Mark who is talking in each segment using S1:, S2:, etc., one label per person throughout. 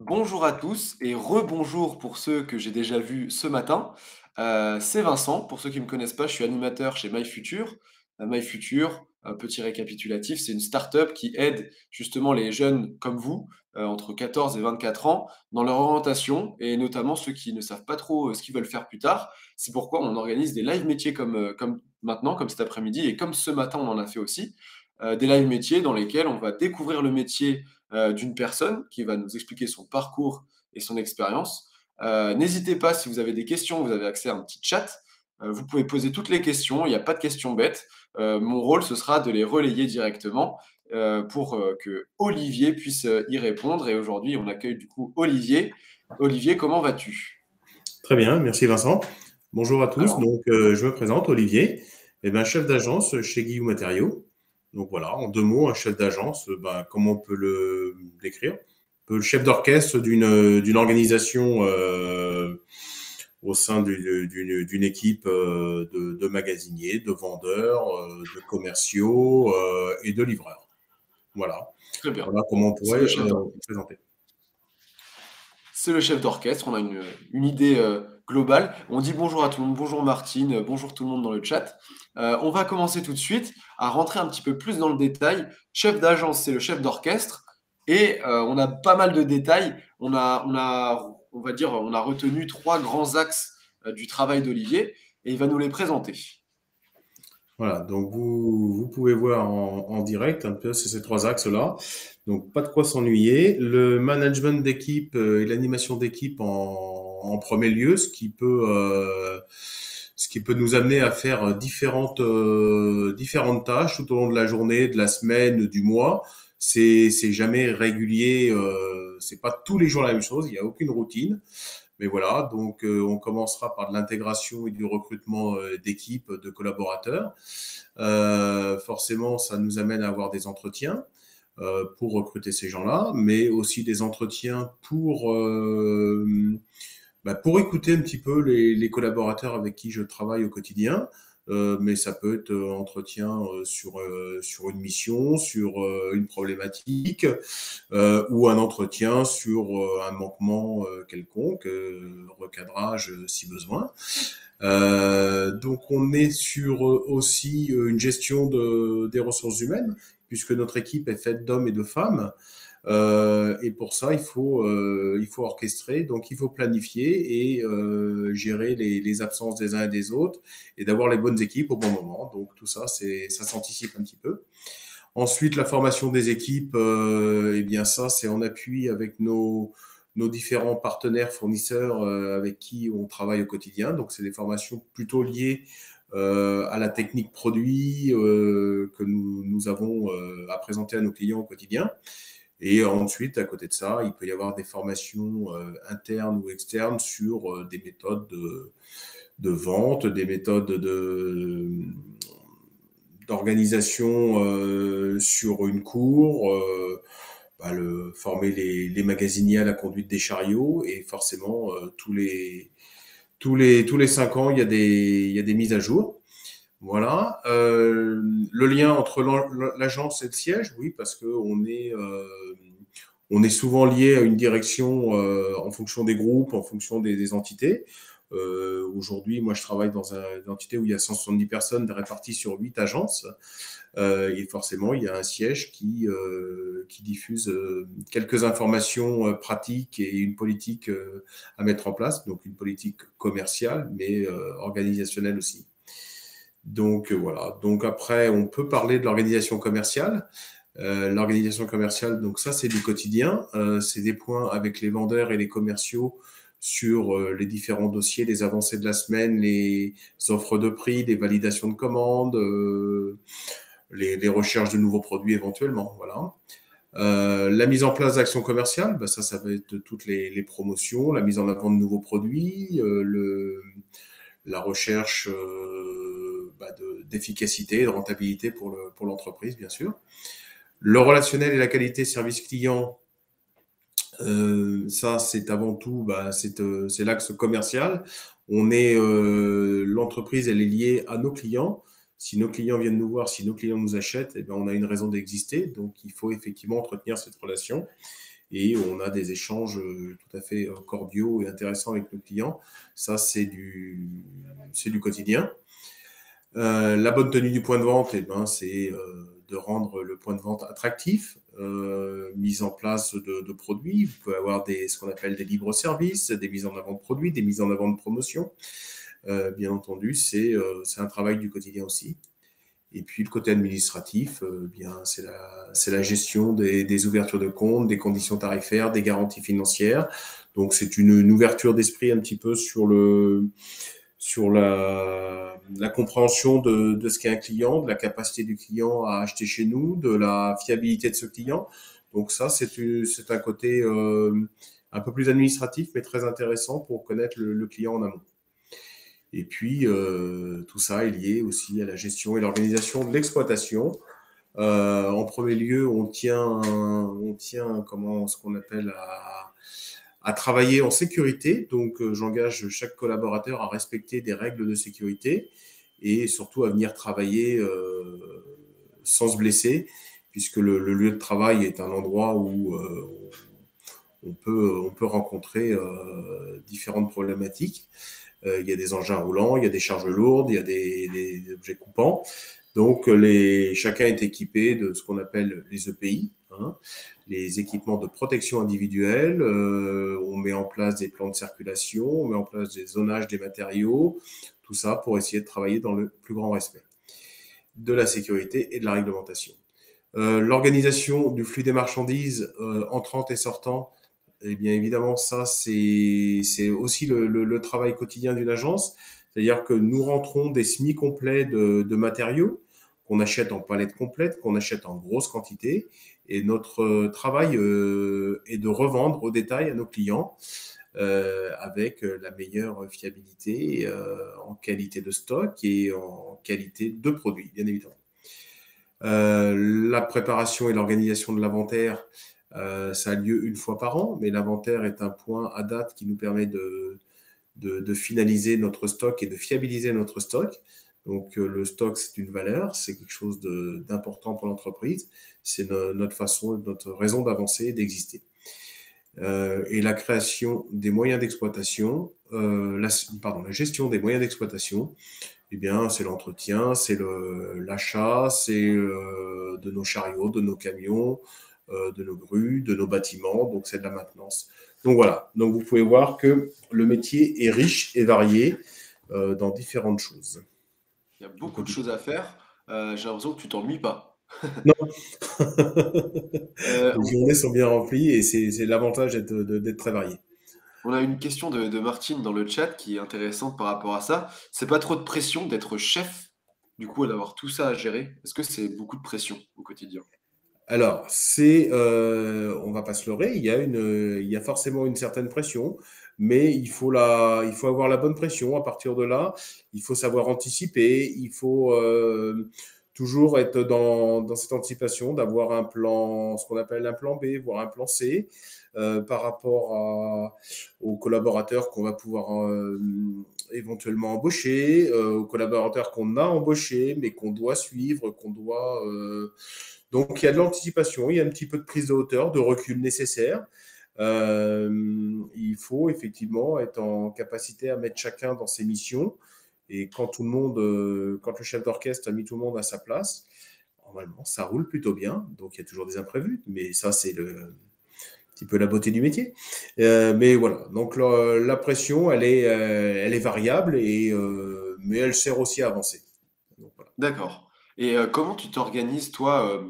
S1: Bonjour à tous et rebonjour pour ceux que j'ai déjà vus ce matin. C'est Vincent. Pour ceux qui ne me connaissent pas, je suis animateur chez MyFuture. MyFuture, petit récapitulatif, c'est une start-up qui aide justement les jeunes comme vous, entre 14 et 24 ans, dans leur orientation et notamment ceux qui ne savent pas trop ce qu'ils veulent faire plus tard. C'est pourquoi on organise des live métiers comme maintenant, comme cet après-midi et comme ce matin on en a fait aussi. Des live métiers dans lesquels on va découvrir le métier d'une personne qui va nous expliquer son parcours et son expérience. N'hésitez pas, si vous avez des questions, vous avez accès à un petit chat. Vous pouvez poser toutes les questions, il n'y a pas de questions bêtes. Mon rôle, ce sera de les relayer directement pour que Olivier puisse y répondre. Et aujourd'hui, on accueille du coup Olivier. Olivier, comment vas-tu?
S2: Très bien, merci Vincent. Bonjour à tous.
S1: Alors,
S2: Donc, je me présente, Olivier, chef d'agence chez Guillaume Matériaux. Donc voilà, en deux mots, un chef d'agence, comment on peut le décrire? Le chef d'orchestre d'une organisation au sein d'une équipe de magasiniers, de vendeurs, de commerciaux et de livreurs. Voilà,
S1: très bien.
S2: voilà comment
S1: Bon,
S2: on pourrait présenter.
S1: c'est le chef d'orchestre, on a une idée globale. On dit bonjour à tout le monde, bonjour Martine, bonjour tout le monde dans le chat. On va commencer tout de suite à rentrer un petit peu plus dans le détail. Chef d'agence, c'est le chef d'orchestre. Et on a pas mal de détails. On va dire, on a retenu trois grands axes du travail d'Olivier et il va nous les présenter.
S2: Voilà, donc vous pouvez voir en direct un peu ces trois axes-là. Donc pas de quoi s'ennuyer. Le management d'équipe et l'animation d'équipe en premier lieu, ce qui peut nous amener à faire différentes tâches tout au long de la journée, de la semaine, du mois. C'est jamais régulier, c'est pas tous les jours la même chose. Il y a aucune routine. Mais voilà, donc on commencera par de l'intégration et du recrutement d'équipes, de collaborateurs. Forcément, ça nous amène à avoir des entretiens pour recruter ces gens-là, mais aussi des entretiens pour écouter un petit peu les collaborateurs avec qui je travaille au quotidien. Mais ça peut être entretien sur une mission, sur une problématique, ou un entretien sur un manquement quelconque, recadrage si besoin. Donc on est sur aussi une gestion des ressources humaines, puisque notre équipe est faite d'hommes et de femmes. Et pour ça, il faut orchestrer, donc il faut planifier et gérer les absences des uns et des autres et d'avoir les bonnes équipes au bon moment. Donc tout ça, ça s'anticipe un petit peu. Ensuite, la formation des équipes, eh bien ça, c'est en appui avec nos différents partenaires fournisseurs avec qui on travaille au quotidien. Donc, c'est des formations plutôt liées à la technique produit que nous avons à présenter à nos clients au quotidien. Et ensuite, à côté de ça, il peut y avoir des formations internes ou externes sur des méthodes de vente, des méthodes d'organisation sur une cour, former les magasiniers à la conduite des chariots et forcément tous les 5 ans il y a des mises à jour. Voilà. Le lien entre l'agence et le siège, oui, parce que on est souvent lié à une direction en fonction des groupes, en fonction des entités. Aujourd'hui, moi, je travaille dans une entité où il y a 170 personnes réparties sur 8 agences. Et forcément, il y a un siège qui diffuse quelques informations pratiques et une politique à mettre en place, donc une politique commerciale, mais organisationnelle aussi. Donc voilà. Donc après, on peut parler de l'organisation commerciale. L'organisation commerciale, donc ça, c'est du quotidien. C'est des points avec les vendeurs et les commerciaux sur les différents dossiers, les avancées de la semaine, les offres de prix, les validations de commandes, les recherches de nouveaux produits éventuellement. Voilà. La mise en place d'actions commerciales, ça va être toutes les promotions, la mise en avant de nouveaux produits, la recherche d'efficacité et de rentabilité pour l'entreprise, bien sûr. Le relationnel et la qualité service client, ça c'est avant tout, c'est l'axe commercial. L'entreprise, elle est liée à nos clients. Si nos clients viennent nous voir, si nos clients nous achètent, eh bien, on a une raison d'exister. Donc, il faut effectivement entretenir cette relation. et on a des échanges tout à fait cordiaux et intéressants avec nos clients. Ça, c'est du quotidien. La bonne tenue du point de vente, eh ben, c'est de rendre le point de vente attractif, mise en place de produits. Vous pouvez avoir ce qu'on appelle des libres services, des mises en avant de produits, des mises en avant de promotions. Bien entendu, c'est un travail du quotidien aussi. Et puis le côté administratif, bien, c'est la gestion des ouvertures de comptes, des conditions tarifaires, des garanties financières. Donc c'est une ouverture d'esprit un petit peu sur la compréhension de ce qu'est un client, de la capacité du client à acheter chez nous, de la fiabilité de ce client. Donc ça, c'est un côté un peu plus administratif, mais très intéressant pour connaître le client en amont. Et puis, tout ça est lié aussi à la gestion et l'organisation de l'exploitation. En premier lieu, comment, ce qu'on appelle à travailler en sécurité. Donc, j'engage chaque collaborateur à respecter des règles de sécurité et surtout à venir travailler sans se blesser, puisque le lieu de travail est un endroit où on peut rencontrer différentes problématiques. Il y a des engins roulants, il y a des charges lourdes, il y a des objets coupants. Donc, chacun est équipé de ce qu'on appelle les EPI, hein, les équipements de protection individuelle. On met en place des plans de circulation, on met en place des zonages des matériaux, tout ça pour essayer de travailler dans le plus grand respect de la sécurité et de la réglementation. L'organisation du flux des marchandises entrantes et sortant, eh bien évidemment, ça, c'est aussi le travail quotidien d'une agence. C'est-à-dire que nous rentrons des semi-complets de matériaux qu'on achète en palette complète, qu'on achète en grosse quantité. Et notre travail est de revendre au détail à nos clients avec la meilleure fiabilité en qualité de stock et en qualité de produit, bien évidemment. La préparation et l'organisation de l'inventaire, ça a lieu une fois par an, mais l'inventaire est un point à date qui nous permet de finaliser notre stock et de fiabiliser notre stock. Donc, le stock, c'est une valeur, c'est quelque chose d'important pour l'entreprise. C'est notre façon, notre raison d'avancer et d'exister. Et la création des moyens d'exploitation, la gestion des moyens d'exploitation, eh bien, c'est l'entretien, c'est l'achat, c'est de nos chariots, de nos camions, de nos grues, de nos bâtiments, donc c'est de la maintenance. Donc voilà, donc vous pouvez voir que le métier est riche et varié dans différentes choses
S1: Il y a
S2: au
S1: beaucoup de choses
S2: quotidien.
S1: à faire. J'ai l'impression que tu t'ennuies pas.
S2: Non,
S1: Euh,
S2: les
S1: on,
S2: journées sont bien remplies et c'est l'avantage d'être très varié.
S1: on a une question de Martine dans le chat qui est intéressante par rapport à ça. C'est pas trop de pression d'être chef, du coup, d'avoir tout ça à gérer? Est-ce que c'est beaucoup de pression au quotidien?
S2: Alors, on va pas se leurrer, il y a forcément une certaine pression, mais il faut avoir la bonne pression. À partir de là, il faut savoir anticiper, il faut toujours être dans cette anticipation, d'avoir un plan, ce qu'on appelle un plan B, voire un plan C, par rapport aux collaborateurs qu'on va pouvoir éventuellement embaucher, aux collaborateurs qu'on a embauchés, mais qu'on doit suivre, donc, il y a de l'anticipation, il y a un petit peu de prise de hauteur, de recul nécessaire. Il faut effectivement être en capacité à mettre chacun dans ses missions. Et quand le chef d'orchestre a mis tout le monde à sa place, normalement, ça roule plutôt bien. Donc, il y a toujours des imprévus, mais ça, c'est un petit peu la beauté du métier. Mais voilà, donc la pression, elle est variable, mais elle sert aussi à avancer. Donc, voilà.
S1: D'accord. Et comment tu t'organises, toi,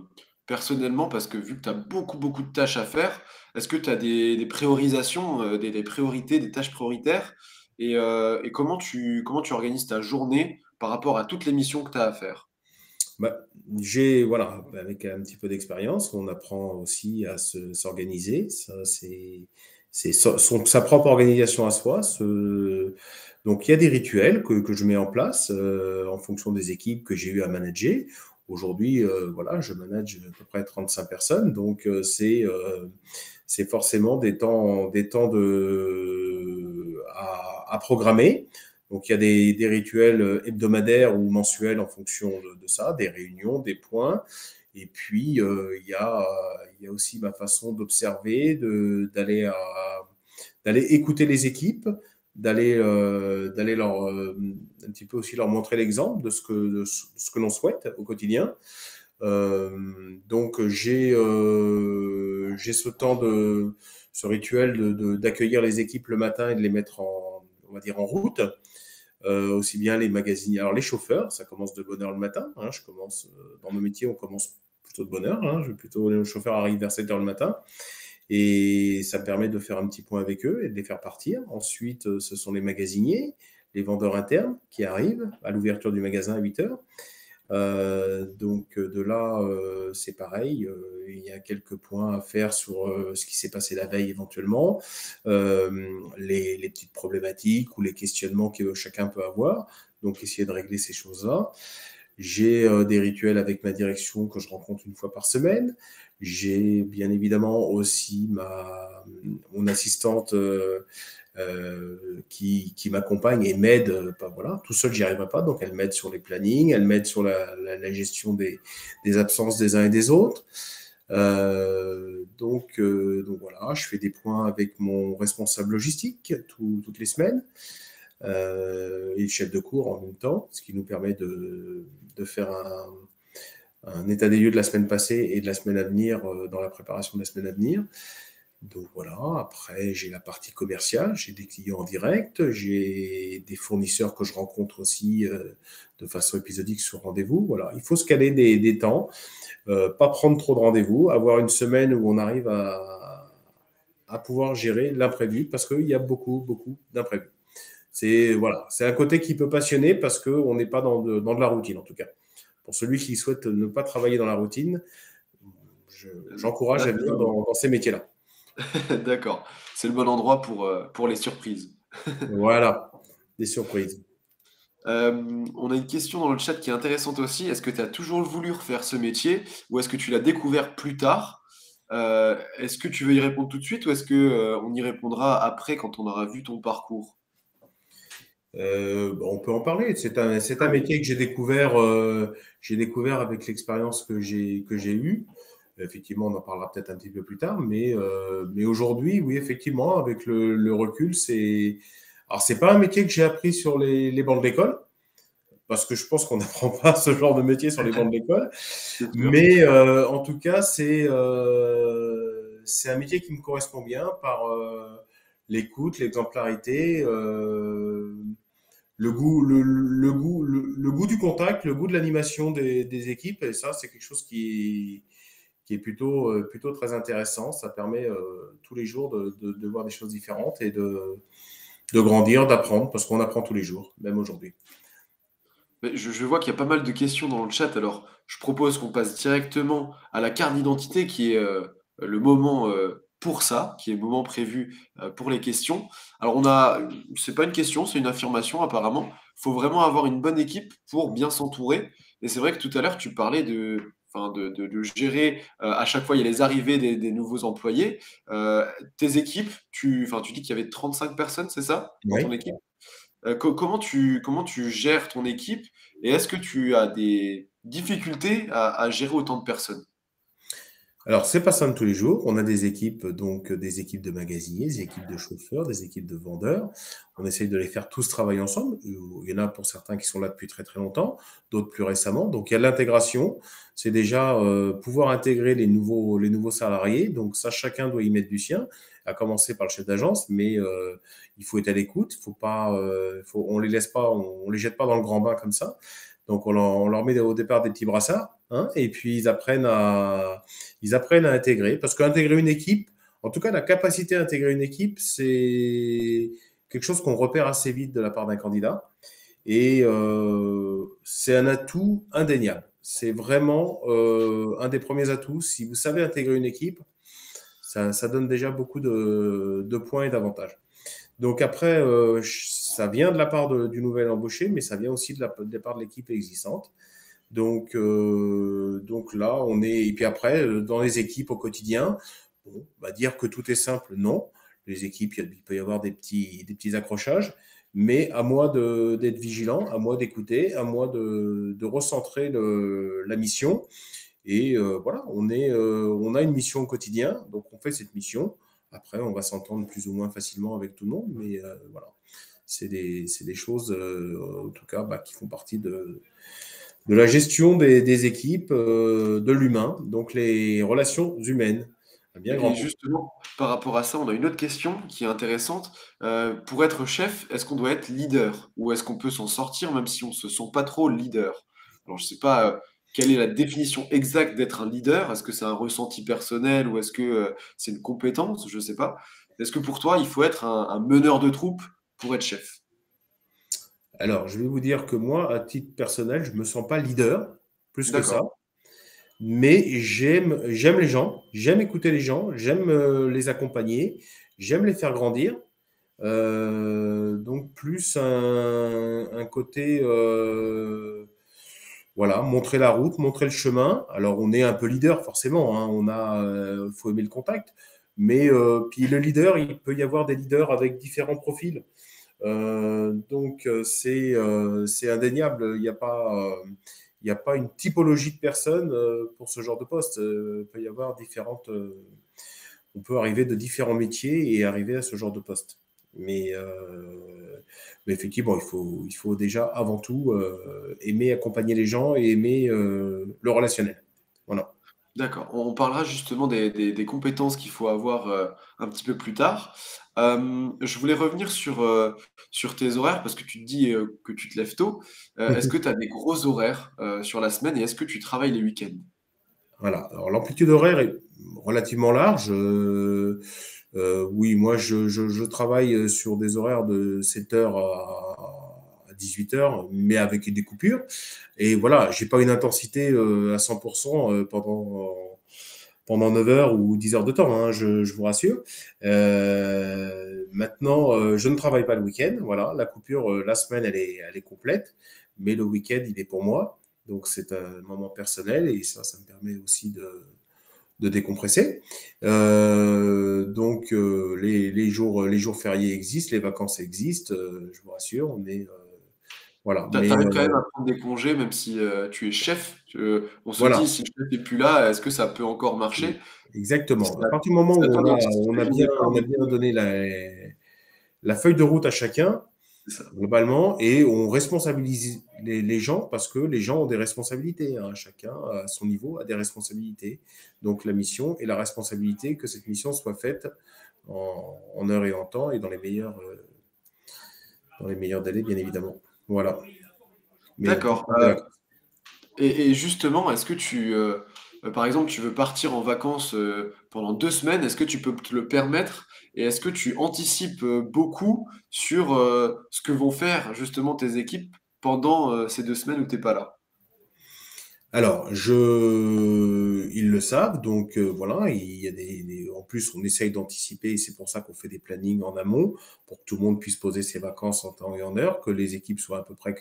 S1: personnellement? Parce que vu que tu as beaucoup, beaucoup de tâches à faire, est-ce que tu as des priorisations, des priorités, des tâches prioritaires? Et comment tu organises ta journée par rapport à toutes les missions que tu as à faire?
S2: Bah, voilà, avec un petit peu d'expérience, on apprend aussi à s'organiser. Ça, c'est sa propre organisation à soi. Donc, il y a des rituels que je mets en place en fonction des équipes que j'ai eu à manager. Aujourd'hui, voilà, je manage à peu près 35 personnes. Donc, c'est forcément des temps à programmer. Donc, il y a des rituels hebdomadaires ou mensuels en fonction de ça, des réunions, des points. Et puis, il y a aussi ma façon d'observer, d'aller écouter les équipes, d'aller un petit peu aussi leur montrer l'exemple de ce que l'on souhaite au quotidien. Donc j'ai ce rituel d'accueillir les équipes le matin et de les mettre on va dire en route. Aussi bien les magasiniers, alors les chauffeurs, ça commence de bonne heure le matin. Hein, dans mon métier, on commence plutôt de bonne heure. Hein, le chauffeur arrive vers 7 heures le matin. Et ça me permet de faire un petit point avec eux et de les faire partir. Ensuite, ce sont les magasiniers, les vendeurs internes qui arrivent à l'ouverture du magasin à 8 heures. Donc de là, c'est pareil. Il y a quelques points à faire sur ce qui s'est passé la veille éventuellement, les petites problématiques ou les questionnements que chacun peut avoir. Donc essayer de régler ces choses-là. J'ai des rituels avec ma direction que je rencontre une fois par semaine. J'ai bien évidemment aussi mon assistante qui m'accompagne et m'aide. Voilà, tout seul, j'y arriverai pas. Donc, elle m'aide sur les plannings, elle m'aide sur la gestion des absences des uns et des autres. Donc voilà, je fais des points avec mon responsable logistique toutes les semaines. Et le chef de cours en même temps, ce qui nous permet de faire un état des lieux de la semaine passée et de la semaine à venir dans la préparation de la semaine à venir. Donc voilà, après j'ai la partie commerciale, j'ai des clients en direct, j'ai des fournisseurs que je rencontre aussi de façon épisodique sur rendez-vous. Voilà, il faut se caler des temps, pas prendre trop de rendez-vous, avoir une semaine où on arrive à pouvoir gérer l'imprévu parce qu'il y a beaucoup, beaucoup d'imprévus. Voilà, c'est un côté qui peut passionner parce qu'on n'est pas dans de la routine en tout cas. Pour celui qui souhaite ne pas travailler dans la routine, j'encourage à venir dans ces métiers-là.
S1: D'accord, c'est le bon endroit pour les surprises.
S2: Voilà, des surprises.
S1: On a une question dans le chat qui est intéressante aussi. Est-ce que tu as toujours voulu refaire ce métier ou est-ce que tu l'as découvert plus tard? Est-ce que tu veux y répondre tout de suite ou est-ce que on y répondra après quand on aura vu ton parcours?
S2: On peut en parler. C'est un métier que j'ai découvert avec l'expérience que j'ai eue. Effectivement, on en parlera peut-être un petit peu plus tard, mais aujourd'hui, oui, effectivement, avec le recul, alors c'est pas un métier que j'ai appris sur les bancs de l'école, parce que je pense qu'on n'apprend pas ce genre de métier sur les bancs de l'école.
S1: C'est sûr.
S2: Mais en tout cas, c'est un métier qui me correspond bien par l'écoute, l'exemplarité, le goût du contact, le goût de l'animation des équipes. Et ça, c'est quelque chose qui est plutôt très intéressant. Ça permet tous les jours de voir des choses différentes et de grandir, d'apprendre, parce qu'on apprend tous les jours, même aujourd'hui.
S1: Mais je vois qu'il y a pas mal de questions dans le chat, alors je propose qu'on passe directement à la carte d'identité qui est le moment pour ça, qui est le moment prévu pour les questions. Alors c'est pas une question, c'est une affirmation apparemment. Il faut vraiment avoir une bonne équipe pour bien s'entourer. Et c'est vrai que tout à l'heure tu parlais enfin de gérer, à chaque fois il y a les arrivées des nouveaux employés. Tes équipes, enfin, tu dis qu'il y avait 35 personnes, c'est ça, dans ton
S2: Oui.
S1: équipe? Comment tu gères ton équipe et est-ce que tu as des difficultés à gérer autant de personnes?
S2: Alors, c'est pas simple tous les jours. On a des équipes, donc des équipes de magasiniers, des équipes de chauffeurs, des équipes de vendeurs. On essaye de les faire tous travailler ensemble. Il y en a pour certains qui sont là depuis très très longtemps, d'autres plus récemment. Donc, il y a l'intégration. C'est déjà pouvoir intégrer les nouveaux salariés. Donc, ça, chacun doit y mettre du sien, à commencer par le chef d'agence. Mais il faut être à l'écoute. Il faut pas, on les laisse pas, on les jette pas dans le grand bain comme ça. Donc, on leur met au départ des petits brassards, hein, et puis ils apprennent à intégrer. Parce qu'intégrer une équipe, en tout cas, la capacité à intégrer une équipe, c'est quelque chose qu'on repère assez vite de la part d'un candidat. Et c'est un atout indéniable. C'est vraiment un des premiers atouts. Si vous savez intégrer une équipe, ça donne déjà beaucoup de points et d'avantages. Donc après, ça vient de la part du nouvel embauché, mais ça vient aussi de la part de l'équipe existante. Donc là, on est. Et puis après, dans les équipes au quotidien, bon, on va dire que tout est simple, non. Les équipes, il peut y avoir des petits accrochages, mais à moi d'être vigilant, à moi d'écouter, à moi de recentrer la mission Et voilà, on a une mission au quotidien, donc on fait cette mission. Après, on va s'entendre plus ou moins facilement avec tout le monde, mais voilà, c'est des choses, en tout cas, qui font partie de la gestion des équipes, de l'humain, donc les relations humaines, un bien grand
S1: Et
S2: mot.
S1: justement, par rapport à ça, on a une autre question qui est intéressante. Pour être chef, est-ce qu'on doit être leader? Ou est-ce qu'on peut s'en sortir même si on se sent pas trop leader? Alors, je sais pas, quelle est la définition exacte d'être un leader? Est-ce que c'est un ressenti personnel ou est-ce que, c'est une compétence? Je sais pas. Est-ce que pour toi, il faut être un meneur de troupe pour être chef?
S2: Alors, je vais vous dire que moi, à titre personnel, je me sens pas leader, plus que ça,
S1: D'accord.
S2: mais j'aime les gens, j'aime écouter les gens, j'aime les accompagner, j'aime les faire grandir. Donc plus un côté, voilà, montrer la route, montrer le chemin. Alors on est un peu leader forcément, hein, faut aimer le contact, mais puis le leader, il peut y avoir des leaders avec différents profils. Donc c'est indéniable. Il n'y a pas une typologie de personnes pour ce genre de poste. Il peut y avoir on peut arriver de différents métiers et arriver à ce genre de poste. Mais, mais effectivement, il faut déjà avant tout aimer accompagner les gens et aimer le relationnel. Voilà.
S1: D'accord. On parlera justement des compétences qu'il faut avoir, un petit peu plus tard. Je voulais revenir sur tes horaires parce que tu te dis, que tu te lèves tôt. Est-ce que tu as des gros horaires, sur la semaine et est-ce que tu travailles les week-ends?
S2: Voilà. Alors l'amplitude horaire est relativement large. Oui, moi je travaille sur des horaires de 7 heures à 18 heures, mais avec des coupures. Et voilà, j'ai pas une intensité à 100% pendant 9 heures ou 10 heures de temps, hein, je vous rassure. Maintenant, je ne travaille pas le week-end. Voilà, la coupure, la semaine, elle est complète, mais le week-end, il est pour moi. Donc, c'est un moment personnel et ça me permet aussi de décompresser. Donc, les jours fériés existent, les vacances existent, je vous rassure, on est, voilà.
S1: Tu
S2: Mais
S1: arrives quand même à prendre des congés même si, tu es chef? On se dit:
S2: voilà,
S1: «Si le chef est plus là, est-ce que ça peut encore marcher?»
S2: exactement.
S1: C'est
S2: À
S1: à
S2: partir du moment
S1: c'est à
S2: où
S1: toi
S2: on
S1: d'anticiper ton départ
S2: on a
S1: du
S2: bien
S1: coup,
S2: donné la feuille de route à chacun,
S1: c'est ça.
S2: globalement, et on responsabilise les gens parce que les gens ont des responsabilités, hein. Chacun, à son niveau, a des responsabilités. Donc, la mission et la responsabilité que cette mission soit faite en heure et en temps et dans les meilleurs délais, bien évidemment. Voilà. Mais tout
S1: D'accord,
S2: compte des vacances.
S1: et justement, est-ce que par exemple, tu veux partir en vacances, pendant 2 semaines, est-ce que tu peux te le permettre? Et est-ce que tu anticipes, beaucoup sur, ce que vont faire justement tes équipes pendant, ces 2 semaines où tu es pas là?
S2: Alors, ils le savent, donc voilà, il y a en plus, on essaye d'anticiper, et c'est pour ça qu'on fait des plannings en amont, pour que tout le monde puisse poser ses vacances en temps et en heure, que les équipes soient à peu près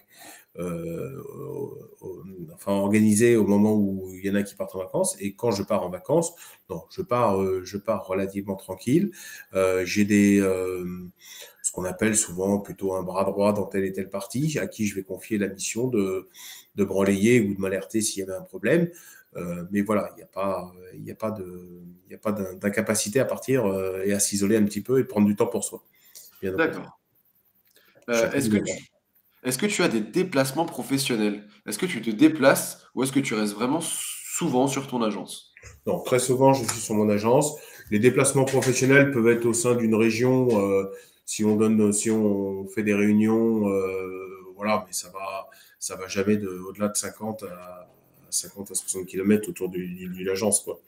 S2: enfin, organisées au moment où il y en a qui partent en vacances. Et quand je pars en vacances, non, je pars relativement tranquille. J'ai ce qu'on appelle souvent plutôt un bras droit dans telle et telle partie, à qui je vais confier la mission de me relayer ou de m'alerter s'il y avait un problème. Mais voilà, il n'y a pas d'incapacité à partir et à s'isoler un petit peu et de prendre du temps pour soi. Bien au contraire.
S1: D'accord.
S2: Chacun
S1: Est-ce
S2: est
S1: que
S2: libre.
S1: tu as des déplacements professionnels? Est-ce que tu te déplaces ou est-ce que tu restes vraiment souvent sur ton agence?
S2: Donc, très souvent, je suis sur mon agence. Les déplacements professionnels peuvent être au sein d'une région. Si on fait des réunions, voilà, mais ça va jamais au-delà de 50 à 60 kilomètres autour de l'agence, quoi.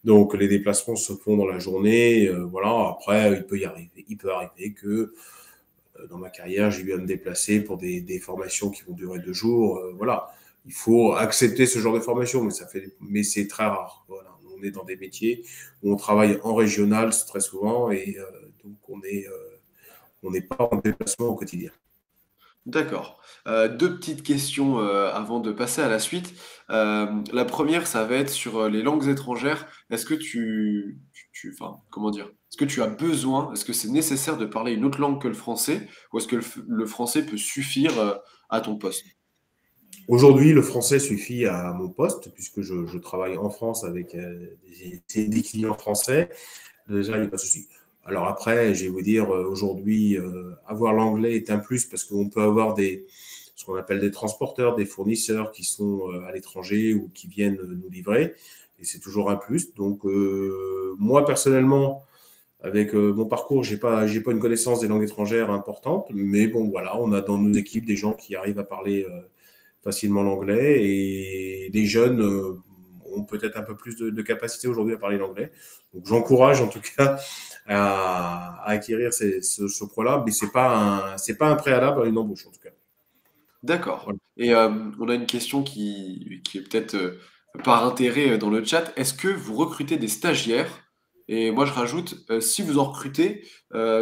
S2: Donc, les déplacements se font dans la journée. Voilà. Après, il peut arriver que dans ma carrière, j'ai eu à me déplacer pour des formations qui vont durer 2 jours. Voilà. Il faut accepter ce genre de formation, mais c'est très rare. Voilà. On est dans des métiers où on travaille en régional très souvent et donc on n'est pas en déplacement au quotidien.
S1: D'accord. 2 petites questions, avant de passer à la suite. La première, ça va être sur, les langues étrangères. Est-ce que enfin, comment dire? Est-ce que tu as besoin, est-ce que c'est nécessaire de parler une autre langue que le français? Ou est-ce que le français peut suffire, à ton poste?
S2: Aujourd'hui, le français suffit à mon poste, puisque je travaille en France avec des clients français. Déjà, il n'y a pas de souci. Alors après, je vais vous dire, aujourd'hui, avoir l'anglais est un plus parce qu'on peut avoir ce qu'on appelle des transporteurs, des fournisseurs qui sont à l'étranger ou qui viennent nous livrer. Et c'est toujours un plus. Donc, moi, personnellement, avec mon parcours, j'ai pas une connaissance des langues étrangères importante. Mais bon, voilà, on a dans nos équipes des gens qui arrivent à parler facilement l'anglais et les jeunes ont peut-être un peu plus de capacité aujourd'hui à parler l'anglais. Donc j'encourage en tout cas à acquérir ce point-là, mais c'est pas un préalable à une embauche en tout cas.
S1: D'accord.
S2: Voilà.
S1: Et on a une question qui est peut-être par intérêt dans le chat. Est-ce que vous recrutez des stagiaires? Et moi, je rajoute, si vous en recrutez,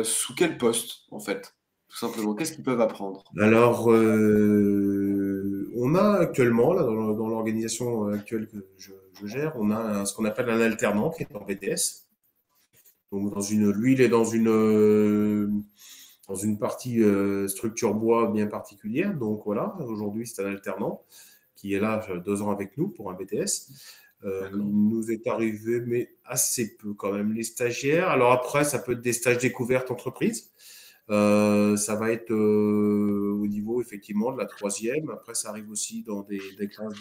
S1: sous quel poste, en fait? Tout simplement. Qu'est-ce qu'ils peuvent apprendre?
S2: Alors, on a actuellement, là, dans l'organisation actuelle que je gère, on a ce qu'on appelle un alternant qui est en BTS. Donc, lui, il est dans une partie structure bois bien particulière. Donc, voilà, aujourd'hui, c'est un alternant qui est là 2 ans avec nous pour un BTS.
S1: D'accord.
S2: Il nous est arrivé, mais assez peu quand même, les stagiaires. Alors après, ça peut être des stages découvertes entreprise. Ça va être au niveau effectivement de la troisième. Après, ça arrive aussi dans des classes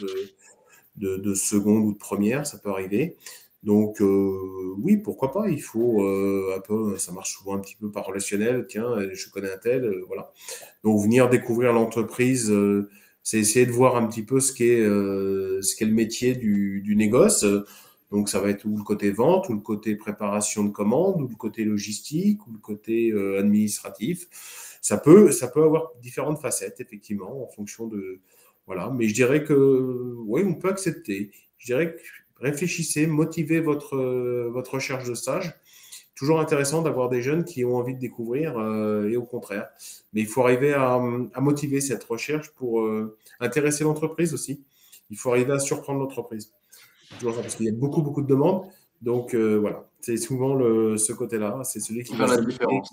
S2: de seconde ou de première, ça peut arriver. Donc oui, pourquoi pas. Il faut un peu, ça marche souvent un petit peu par relationnel. Tiens, je connais un tel, voilà. Donc venir découvrir l'entreprise, c'est essayer de voir un petit peu ce qu'est le métier du négoce. Donc ça va être ou le côté vente, ou le côté préparation de commandes, ou le côté logistique, ou le côté administratif. Ça peut avoir différentes facettes effectivement en fonction de voilà. Mais je dirais que oui, on peut accepter. Je dirais que réfléchissez, motivez votre recherche de stage. Toujours intéressant d'avoir des jeunes qui ont envie de découvrir et au contraire. Mais il faut arriver à motiver cette recherche pour intéresser l'entreprise aussi. Il faut arriver à surprendre l'entreprise. C'est toujours ça, parce qu'il y a beaucoup, beaucoup de demandes. Donc voilà, c'est souvent ce côté-là. C'est celui
S1: Pour
S2: qui
S1: faire
S2: va
S1: la
S2: se motiver,
S1: différence.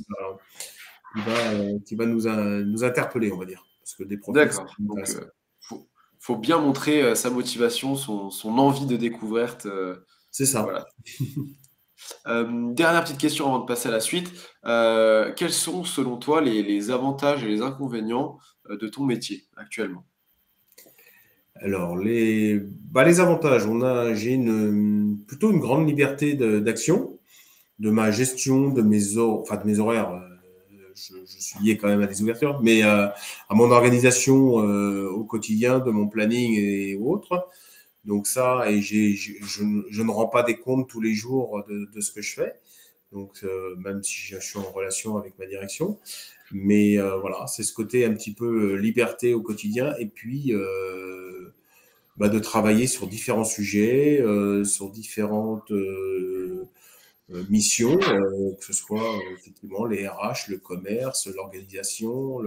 S2: qui va nous interpeller, on va dire. Parce que des profils, c'est
S1: D'accord. Donc,
S2: intéressant.
S1: faut, faut bien montrer sa motivation, son envie de découverte.
S2: C'est ça.
S1: Voilà. Dernière petite question avant de passer à la suite. Quels sont, selon toi, les avantages et les inconvénients de ton métier actuellement?
S2: Alors, les avantages, j'ai plutôt une grande liberté d'action, de ma gestion, enfin, de mes horaires. Je suis lié quand même à des ouvertures, mais à mon organisation au quotidien, de mon planning et autres. Donc ça, et je ne rends pas des comptes tous les jours de ce que je fais. Donc, même si je suis en relation avec ma direction. Mais voilà, c'est ce côté un petit peu liberté au quotidien. Et puis, de travailler sur différents sujets, sur différentes missions, que ce soit effectivement les RH, le commerce, l'organisation.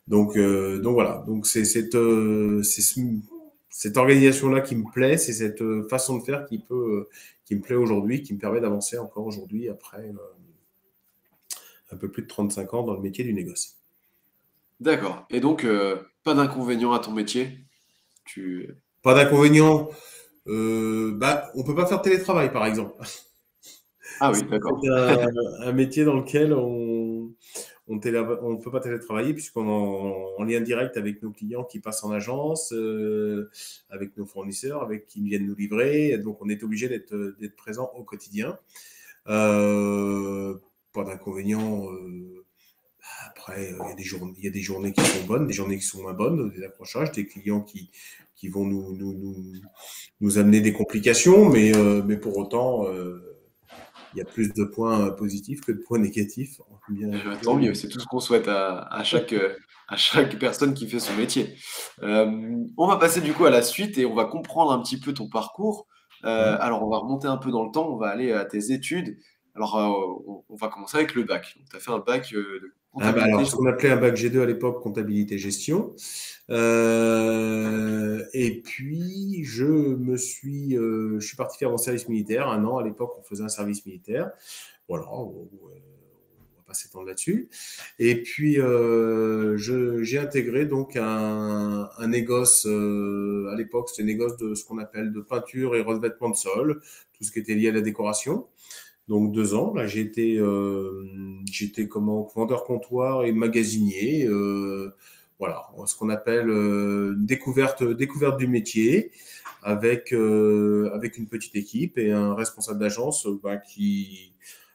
S2: Donc voilà, donc cette organisation-là qui me plaît, c'est cette façon de faire qui me plaît aujourd'hui, qui me permet d'avancer encore aujourd'hui après un peu plus de 35 ans dans le métier du négoce.
S1: D'accord. Et donc, pas d'inconvénient à ton métier? Tu...
S2: Pas d'inconvénient. On peut pas faire de télétravail, par exemple.
S1: Ah oui,
S2: C'est
S1: d'accord.
S2: un métier dans lequel on peut pas télétravailler puisqu'on est en lien direct avec nos clients qui passent en agence, avec nos fournisseurs, avec qui viennent nous livrer. Donc, on est obligé d'être présent au quotidien. Euh, Pas d'inconvénient. Après, il y a des journées qui sont bonnes, des journées qui sont moins bonnes, des accrochages, des clients qui vont nous amener des complications, mais pour autant, il y a plus de points positifs que de points négatifs.
S1: Tant mieux, c'est tout ce qu'on souhaite à chaque personne qui fait son métier. On va passer du coup à la suite et on va comprendre un petit peu ton parcours.
S2: Mhm.
S1: Alors, on va remonter un peu dans le temps, on va aller à tes études. Alors, on va commencer avec le bac. Tu as fait un bac de comptabilité.
S2: Alors, ce qu'on appelait un bac G2 à l'époque, comptabilité gestion. Et puis, je suis parti faire mon service militaire. 1 an, à l'époque, on faisait un service militaire. Voilà, pas s'étendre là-dessus. Et puis, j'ai intégré donc un négoce, à l'époque, c'était un négoce de ce qu'on appelle de peinture et revêtement de sol, tout ce qui était lié à la décoration. Donc 2 ans, là j'étais comment vendeur comptoir et magasinier, voilà, ce qu'on appelle découverte du métier avec une petite équipe et un responsable d'agence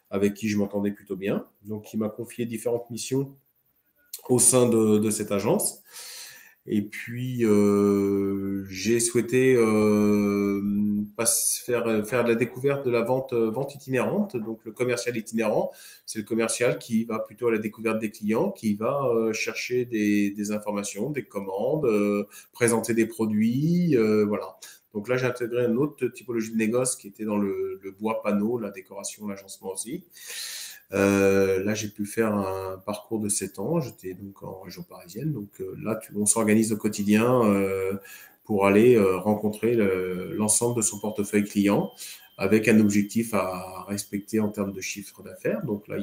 S2: avec qui je m'entendais plutôt bien. Donc il m'a confié différentes missions au sein de cette agence. Et puis, j'ai souhaité faire de la découverte de la vente itinérante. Donc, le commercial itinérant, c'est le commercial qui va plutôt à la découverte des clients, qui va chercher des informations, des commandes, présenter des produits, voilà. Donc là, j'ai intégré une autre typologie de négoce qui était dans le bois panneau, la décoration, l'agencement aussi. Là, j'ai pu faire un parcours de 7 ans. J'étais donc en région parisienne. Donc là, on s'organise au quotidien pour aller rencontrer l'ensemble de son portefeuille client avec un objectif à respecter en termes de chiffre d'affaires. Donc là,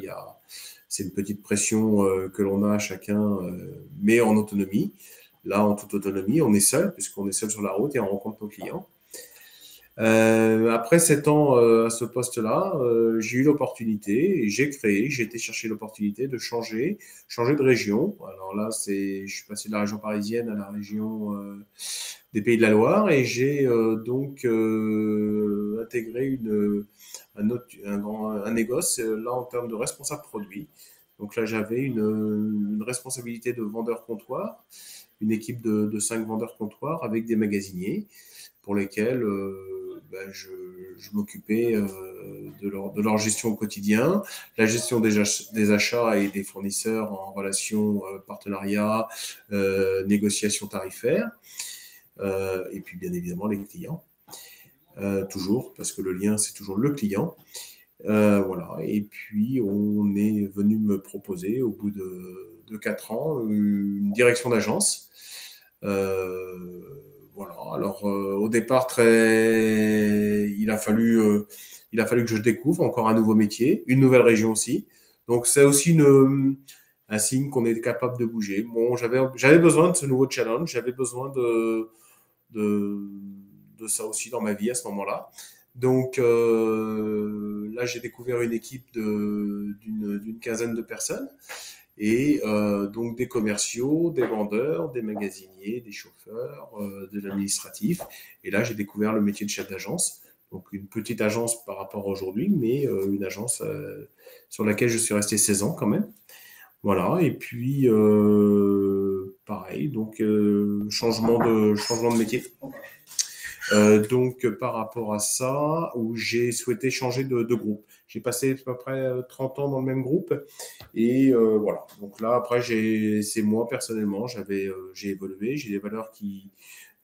S2: c'est une petite pression que l'on a chacun, mais en autonomie. Là, en toute autonomie, on est seul, puisqu'on est seul sur la route et on rencontre nos clients. Après 7 ans à ce poste-là, j'ai eu l'opportunité, j'ai été chercher l'opportunité de changer de région. Alors là, je suis passé de la région parisienne à la région des Pays de la Loire et j'ai donc intégré un négoce, là en termes de responsable produit. Donc là, j'avais une responsabilité de vendeur comptoir, une équipe de 5 vendeurs comptoirs avec des magasiniers pour lesquels je m'occupais de leur gestion au quotidien, la gestion des achats et des fournisseurs en relation partenariat, négociation tarifaire, et puis bien évidemment les clients, toujours, parce que le lien, c'est toujours le client. Voilà. Et puis, on est venu me proposer, au bout de 4 ans, une direction d'agence. Voilà. Alors, au départ, il a fallu que je découvre encore un nouveau métier, une nouvelle région aussi. Donc, c'est aussi un signe qu'on est capable de bouger. Bon, j'avais besoin de ce nouveau challenge, j'avais besoin de, de ça aussi dans ma vie à ce moment-là. Donc là, j'ai découvert une équipe d'une quinzaine de personnes et donc des commerciaux, des vendeurs, des magasiniers, des chauffeurs, de l'administratif. Et là, j'ai découvert le métier de chef d'agence. Donc une petite agence par rapport à aujourd'hui, mais une agence sur laquelle je suis resté 16 ans quand même. Voilà, et puis pareil, donc changement de métier. Donc, par rapport à ça, où j'ai souhaité changer de groupe. J'ai passé à peu près 30 ans dans le même groupe. Et voilà. Donc là, après, c'est moi, personnellement, j'ai évolué. J'ai des valeurs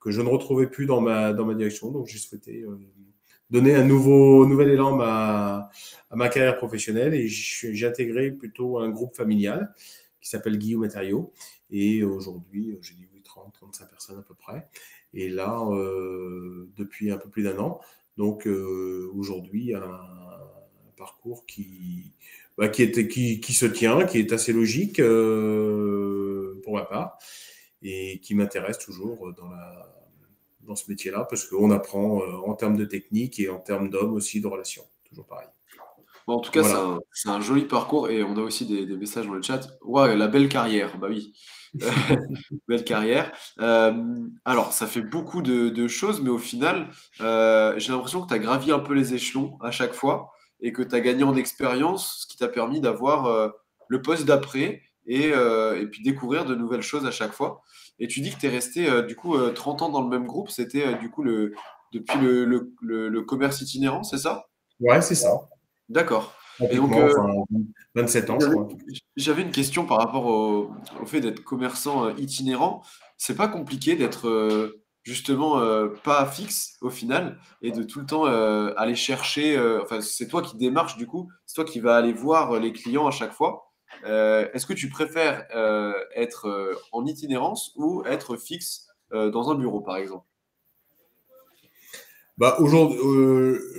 S2: que je ne retrouvais plus dans ma direction. Donc, j'ai souhaité donner un nouvel élan à ma carrière professionnelle. Et j'ai intégré plutôt un groupe familial qui s'appelle Guillaume Matériaux. Et aujourd'hui, j'ai dit oui, 35 personnes à peu près. Et là, depuis un peu plus d'un an, donc aujourd'hui, un parcours qui se tient, qui est assez logique pour ma part et qui m'intéresse toujours dans ce métier-là parce qu'on apprend en termes de technique et en termes d'hommes aussi, de relations. Toujours pareil.
S1: Bon, en tout cas,
S2: Voilà.
S1: c'est un joli parcours et on a aussi des messages dans le chat. Ouais, la belle carrière, bah oui. Belle carrière. Alors, ça fait beaucoup de choses, mais au final, j'ai l'impression que tu as gravi un peu les échelons à chaque fois et que tu as gagné en expérience, ce qui t'a permis d'avoir le poste d'après et puis découvrir de nouvelles choses à chaque fois. Et tu dis que tu es resté du coup 30 ans dans le même groupe, c'était du coup depuis le commerce itinérant, c'est ça?
S2: Ouais, c'est ça.
S1: D'accord. Et donc,
S2: Pratiquement, enfin, 27 ans, je
S1: j'avais
S2: crois.
S1: j'avais une question par rapport au fait d'être commerçant itinérant. C'est pas compliqué d'être justement pas fixe au final et de tout le temps aller chercher. Enfin, c'est toi qui démarches du coup, c'est toi qui vas aller voir les clients à chaque fois. Est-ce que tu préfères être en itinérance ou être fixe dans un bureau, par exemple?
S2: Bah, aujourd'hui,